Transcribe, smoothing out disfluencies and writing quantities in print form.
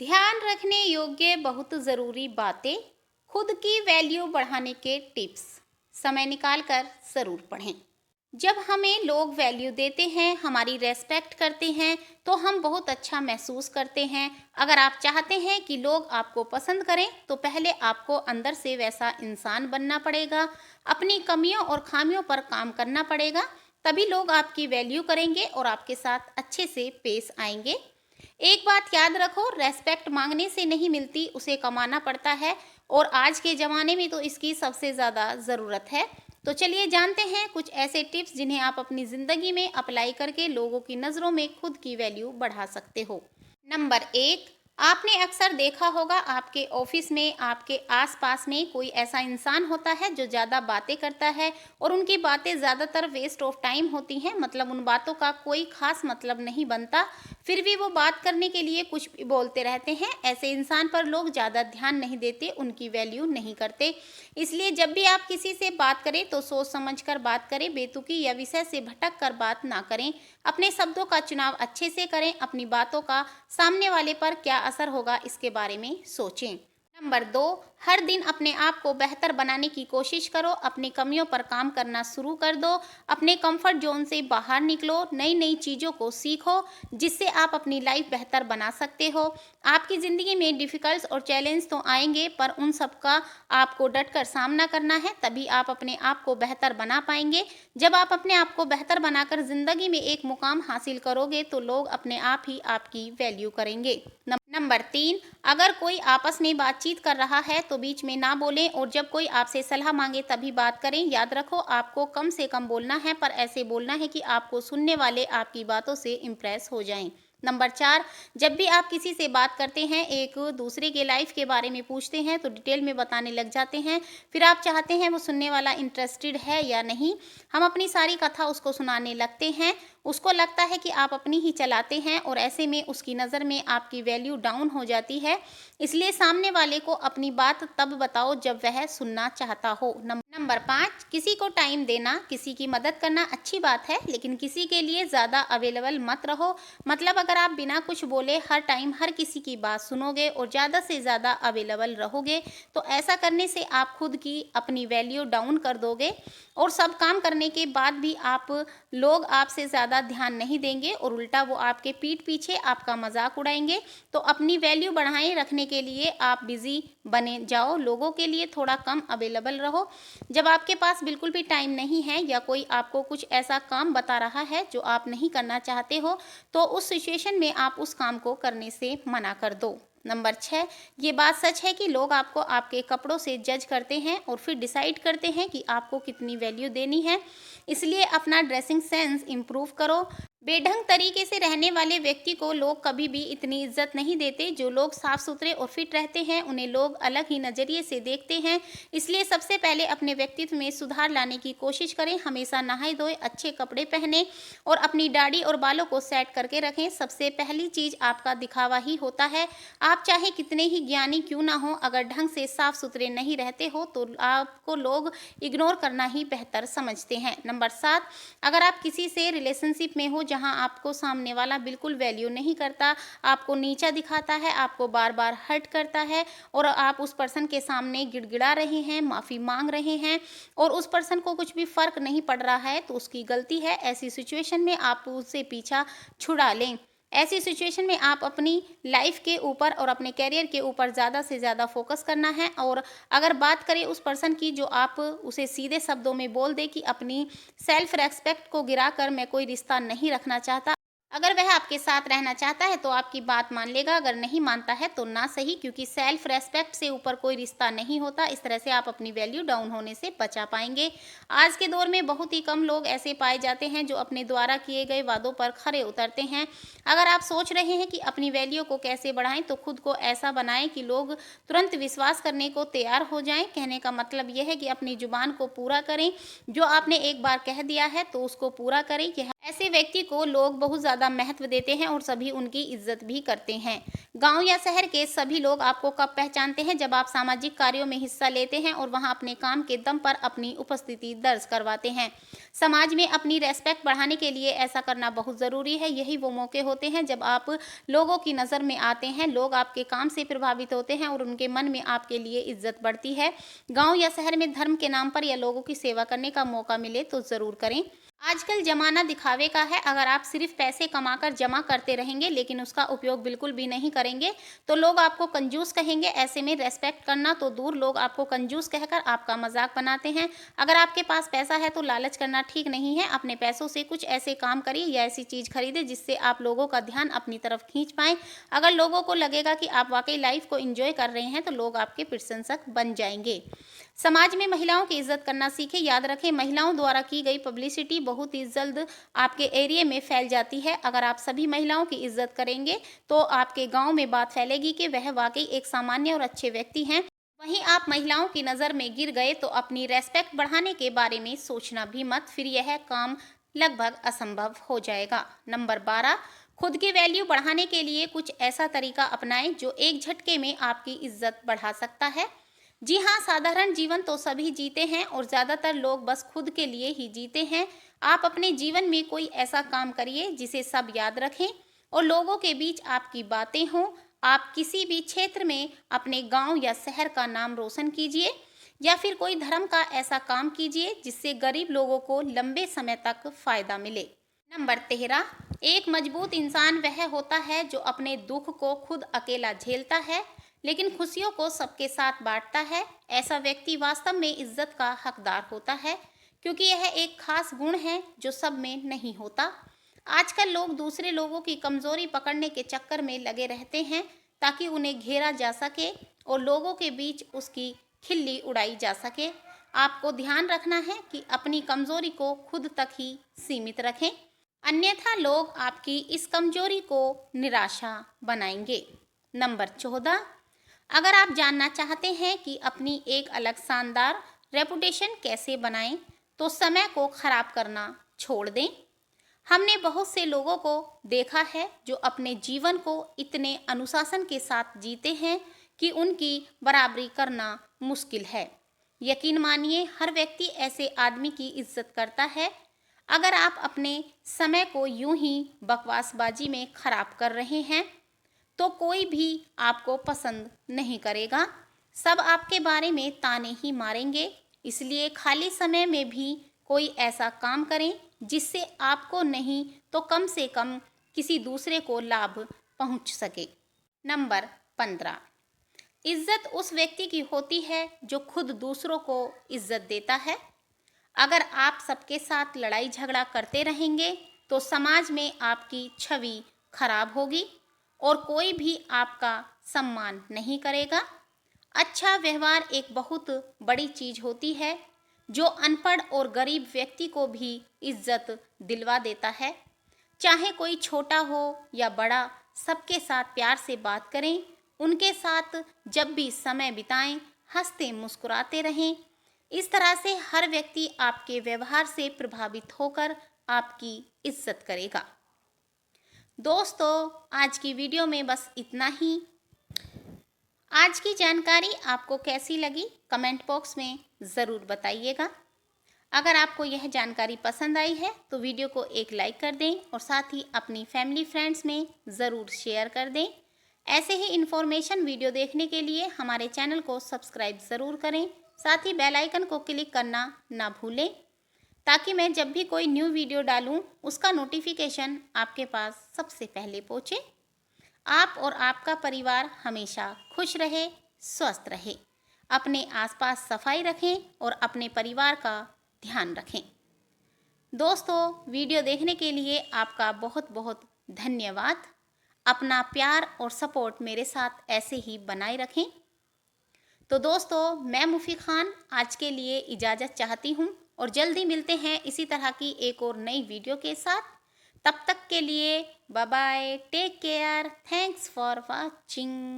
ध्यान रखने योग्य बहुत ज़रूरी बातें, खुद की वैल्यू बढ़ाने के टिप्स, समय निकाल कर ज़रूर पढ़ें। जब हमें लोग वैल्यू देते हैं, हमारी रेस्पेक्ट करते हैं, तो हम बहुत अच्छा महसूस करते हैं। अगर आप चाहते हैं कि लोग आपको पसंद करें, तो पहले आपको अंदर से वैसा इंसान बनना पड़ेगा, अपनी कमियों और खामियों पर काम करना पड़ेगा, तभी लोग आपकी वैल्यू करेंगे और आपके साथ अच्छे से पेश आएंगे। एक बात याद रखो, रेस्पेक्ट मांगने से नहीं मिलती, उसे कमाना पड़ता है और आज के ज़माने में तो इसकी सबसे ज़्यादा ज़रूरत है। तो चलिए जानते हैं कुछ ऐसे टिप्स जिन्हें आप अपनी ज़िंदगी में अप्लाई करके लोगों की नज़रों में खुद की वैल्यू बढ़ा सकते हो। नंबर 1, आपने अक्सर देखा होगा आपके ऑफिस में, आपके आसपास में कोई ऐसा इंसान होता है जो ज़्यादा बातें करता है और उनकी बातें ज़्यादातर वेस्ट ऑफ टाइम होती हैं, मतलब उन बातों का कोई खास मतलब नहीं बनता, फिर भी वो बात करने के लिए कुछ भी बोलते रहते हैं। ऐसे इंसान पर लोग ज़्यादा ध्यान नहीं देते, उनकी वैल्यू नहीं करते। इसलिए जब भी आप किसी से बात करें तो सोच समझ कर बात करें, बेतुकी या विषय से भटक कर बात ना करें। अपने शब्दों का चुनाव अच्छे से करें, अपनी बातों का सामने वाले पर क्या असर होगा इसके बारे में सोचें। नंबर 2, हर दिन अपने आप को बेहतर बनाने की कोशिश करो, अपनी कमियों पर काम करना शुरू कर दो, अपने कंफर्ट जोन से बाहर निकलो, नई नई चीज़ों को सीखो जिससे आप अपनी लाइफ बेहतर बना सकते हो। आपकी ज़िंदगी में डिफ़िकल्ट्स और चैलेंज तो आएंगे, पर उन सब का आपको डट कर सामना करना है, तभी आप अपने आप को बेहतर बना पाएंगे। जब आप अपने आप को बेहतर बनाकर ज़िंदगी में एक मुकाम हासिल करोगे तो लोग अपने आप ही आपकी वैल्यू करेंगे। नंबर 3, अगर कोई आपस में बातचीत कर रहा है तो बीच में ना बोलें और जब कोई आपसे सलाह मांगे तभी बात करें। याद रखो, आपको कम से कम बोलना है, पर ऐसे बोलना है कि आपको सुनने वाले आपकी बातों से इम्प्रेस हो जाएं। नंबर 4, जब भी आप किसी से बात करते हैं, एक दूसरे के लाइफ के बारे में पूछते हैं तो डिटेल में बताने लग जाते हैं, फिर आप चाहते हैं वो सुनने वाला इंटरेस्टेड है या नहीं। हम अपनी सारी कथा उसको सुनाने लगते हैं, उसको लगता है कि आप अपनी ही चलाते हैं और ऐसे में उसकी नज़र में आपकी वैल्यू डाउन हो जाती है। इसलिए सामने वाले को अपनी बात तब बताओ जब वह सुनना चाहता हो। नंबर 5, किसी को टाइम देना, किसी की मदद करना अच्छी बात है, लेकिन किसी के लिए ज़्यादा अवेलेबल मत रहो। मतलब अगर आप बिना कुछ बोले हर टाइम हर किसी की बात सुनोगे और ज़्यादा से ज़्यादा अवेलेबल रहोगे, तो ऐसा करने से आप खुद की अपनी वैल्यू डाउन कर दोगे और सब काम करने के बाद भी लोग आपसे ज़्यादा ध्यान नहीं देंगे और उल्टा वो आपके पीठ पीछे आपका मजाक उड़ाएंगे। तो अपनी वैल्यू बढ़ाए रखने के लिए आप बिजी बने जाओ, लोगों के लिए थोड़ा कम अवेलेबल रहो। जब आपके पास बिल्कुल भी टाइम नहीं है या कोई आपको कुछ ऐसा काम बता रहा है जो आप नहीं करना चाहते हो, तो उस सिचुएशन में आप उस काम को करने से मना कर दो। नंबर 6, ये बात सच है कि लोग आपको आपके कपड़ों से जज करते हैं और फिर डिसाइड करते हैं कि आपको कितनी वैल्यू देनी है। इसलिए अपना ड्रेसिंग सेंस इम्प्रूव करो। बेढंग तरीके से रहने वाले व्यक्ति को लोग कभी भी इतनी इज्जत नहीं देते। जो लोग साफ सुथरे और फिट रहते हैं उन्हें लोग अलग ही नज़रिए से देखते हैं। इसलिए सबसे पहले अपने व्यक्तित्व में सुधार लाने की कोशिश करें। हमेशा नहाए धोए अच्छे कपड़े पहने और अपनी दाढ़ी और बालों को सेट करके रखें। सबसे पहली चीज़ आपका दिखावा ही होता है। आप चाहे कितने ही ज्ञानी क्यों ना हो, अगर ढंग से साफ सुथरे नहीं रहते हो तो आपको लोग इग्नोर करना ही बेहतर समझते हैं। नंबर 7, अगर आप किसी से रिलेशनशिप में हो जहां आपको सामने वाला बिल्कुल वैल्यू नहीं करता, आपको नीचा दिखाता है, आपको बार बार हर्ट करता है और आप उस पर्सन के सामने गिड़गिड़ा रहे हैं, माफ़ी मांग रहे हैं और उस पर्सन को कुछ भी फ़र्क नहीं पड़ रहा है, तो उसकी गलती है। ऐसी सिचुएशन में आप उससे पीछा छुड़ा लें। ऐसी सिचुएशन में आप अपनी लाइफ के ऊपर और अपने करियर के ऊपर ज़्यादा से ज़्यादा फोकस करना है। और अगर बात करें उस पर्सन की जो आप उसे सीधे शब्दों में बोल दे कि अपनी सेल्फ रेस्पेक्ट को गिराकर मैं कोई रिश्ता नहीं रखना चाहता, अगर वह आपके साथ रहना चाहता है तो आपकी बात मान लेगा, अगर नहीं मानता है तो ना सही, क्योंकि सेल्फ रेस्पेक्ट से ऊपर कोई रिश्ता नहीं होता। इस तरह से आप अपनी वैल्यू डाउन होने से बचा पाएंगे। आज के दौर में बहुत ही कम लोग ऐसे पाए जाते हैं जो अपने द्वारा किए गए वादों पर खरे उतरते हैं। अगर आप सोच रहे हैं कि अपनी वैल्यू को कैसे बढ़ाएं, तो खुद को ऐसा बनाएं कि लोग तुरंत विश्वास करने को तैयार हो जाएं। कहने का मतलब यह है कि अपनी जुबान को पूरा करें, जो आपने एक बार कह दिया है तो उसको पूरा करें। ऐसे व्यक्ति को लोग बहुत ज़्यादा महत्व देते हैं और सभी उनकी इज्जत भी करते हैं। गांव या शहर के सभी लोग आपको कब पहचानते हैं? जब आप सामाजिक कार्यों में हिस्सा लेते हैं और वहां अपने काम के दम पर अपनी उपस्थिति दर्ज करवाते हैं। समाज में अपनी रेस्पेक्ट बढ़ाने के लिए ऐसा करना बहुत ज़रूरी है। यही वो मौके होते हैं जब आप लोगों की नज़र में आते हैं, लोग आपके काम से प्रभावित होते हैं और उनके मन में आपके लिए इज्जत बढ़ती है। गाँव या शहर में धर्म के नाम पर या लोगों की सेवा करने का मौका मिले तो ज़रूर करें। आजकल ज़माना दिखावे का है। अगर आप सिर्फ पैसे कमाकर जमा करते रहेंगे लेकिन उसका उपयोग बिल्कुल भी नहीं करेंगे तो लोग आपको कंजूस कहेंगे। ऐसे में रेस्पेक्ट करना तो दूर, लोग आपको कंजूस कहकर आपका मजाक बनाते हैं। अगर आपके पास पैसा है तो लालच करना ठीक नहीं है। अपने पैसों से कुछ ऐसे काम करिए या ऐसी चीज़ खरीदे जिससे आप लोगों का ध्यान अपनी तरफ खींच पाएँ। अगर लोगों को लगेगा कि आप वाकई लाइफ को एंजॉय कर रहे हैं तो लोग आपके प्रशंसक बन जाएंगे। समाज में महिलाओं की इज्जत करना सीखें। याद रखें, महिलाओं द्वारा की गई पब्लिसिटी बहुत ही जल्द आपके एरिया में फैल जाती है। अगर आप सभी महिलाओं की इज्जत करेंगे तो आपके गांव में बात फैलेगी कि वह वाकई एक सामान्य और अच्छे व्यक्ति हैं। वहीं आप महिलाओं की नज़र में गिर गए तो अपनी रेस्पेक्ट बढ़ाने के बारे में सोचना भी मत, फिर यह काम लगभग असंभव हो जाएगा। नंबर 12, खुद की वैल्यू बढ़ाने के लिए कुछ ऐसा तरीका अपनाएं जो एक झटके में आपकी इज्जत बढ़ा सकता है। जी हाँ, साधारण जीवन तो सभी जीते हैं और ज़्यादातर लोग बस खुद के लिए ही जीते हैं। आप अपने जीवन में कोई ऐसा काम करिए जिसे सब याद रखें और लोगों के बीच आपकी बातें हों। आप किसी भी क्षेत्र में अपने गांव या शहर का नाम रोशन कीजिए या फिर कोई धर्म का ऐसा काम कीजिए जिससे गरीब लोगों को लंबे समय तक फायदा मिले। नंबर 13, एक मजबूत इंसान वह होता है जो अपने दुख को खुद अकेला झेलता है लेकिन खुशियों को सबके साथ बांटता है। ऐसा व्यक्ति वास्तव में इज्जत का हकदार होता है क्योंकि यह एक खास गुण है जो सब में नहीं होता। आजकल लोग दूसरे लोगों की कमजोरी पकड़ने के चक्कर में लगे रहते हैं ताकि उन्हें घेरा जा सके और लोगों के बीच उसकी खिल्ली उड़ाई जा सके। आपको ध्यान रखना है कि अपनी कमजोरी को खुद तक ही सीमित रखें, अन्यथा लोग आपकी इस कमजोरी को निराशा बनाएंगे। नंबर 14, अगर आप जानना चाहते हैं कि अपनी एक अलग शानदार रेपुटेशन कैसे बनाएं तो समय को खराब करना छोड़ दें। हमने बहुत से लोगों को देखा है जो अपने जीवन को इतने अनुशासन के साथ जीते हैं कि उनकी बराबरी करना मुश्किल है। यकीन मानिए, हर व्यक्ति ऐसे आदमी की इज्जत करता है। अगर आप अपने समय को यूं ही बकवासबाजी में खराब कर रहे हैं तो कोई भी आपको पसंद नहीं करेगा। सब आपके बारे में ताने ही मारेंगे। इसलिए खाली समय में भी कोई ऐसा काम करें जिससे आपको नहीं तो कम से कम किसी दूसरे को लाभ पहुंच सके। नंबर 15, इज्जत उस व्यक्ति की होती है जो खुद दूसरों को इज्जत देता है। अगर आप सबके साथ लड़ाई झगड़ा करते रहेंगे तो समाज में आपकी छवि खराब होगी और कोई भी आपका सम्मान नहीं करेगा। अच्छा व्यवहार एक बहुत बड़ी चीज होती है जो अनपढ़ और गरीब व्यक्ति को भी इज्जत दिलवा देता है। चाहे कोई छोटा हो या बड़ा, सबके साथ प्यार से बात करें, उनके साथ जब भी समय बिताएं, हंसते मुस्कुराते रहें। इस तरह से हर व्यक्ति आपके व्यवहार से प्रभावित होकर आपकी इज्जत करेगा। दोस्तों, आज की वीडियो में बस इतना ही। आज की जानकारी आपको कैसी लगी कमेंट बॉक्स में ज़रूर बताइएगा। अगर आपको यह जानकारी पसंद आई है तो वीडियो को एक लाइक कर दें और साथ ही अपनी फैमिली फ्रेंड्स में ज़रूर शेयर कर दें। ऐसे ही इन्फॉर्मेशन वीडियो देखने के लिए हमारे चैनल को सब्सक्राइब ज़रूर करें, साथ ही बेल आइकन को क्लिक करना ना भूलें ताकि मैं जब भी कोई न्यू वीडियो डालूं उसका नोटिफिकेशन आपके पास सबसे पहले पहुंचे। आप और आपका परिवार हमेशा खुश रहे, स्वस्थ रहे। अपने आसपास सफाई रखें और अपने परिवार का ध्यान रखें। दोस्तों, वीडियो देखने के लिए आपका बहुत बहुत धन्यवाद। अपना प्यार और सपोर्ट मेरे साथ ऐसे ही बनाए रखें। तो दोस्तों, मैं मुफी खान आज के लिए इजाज़त चाहती हूँ और जल्दी मिलते हैं इसी तरह की एक और नई वीडियो के साथ। तब तक के लिए bye bye, take care, thanks for watching.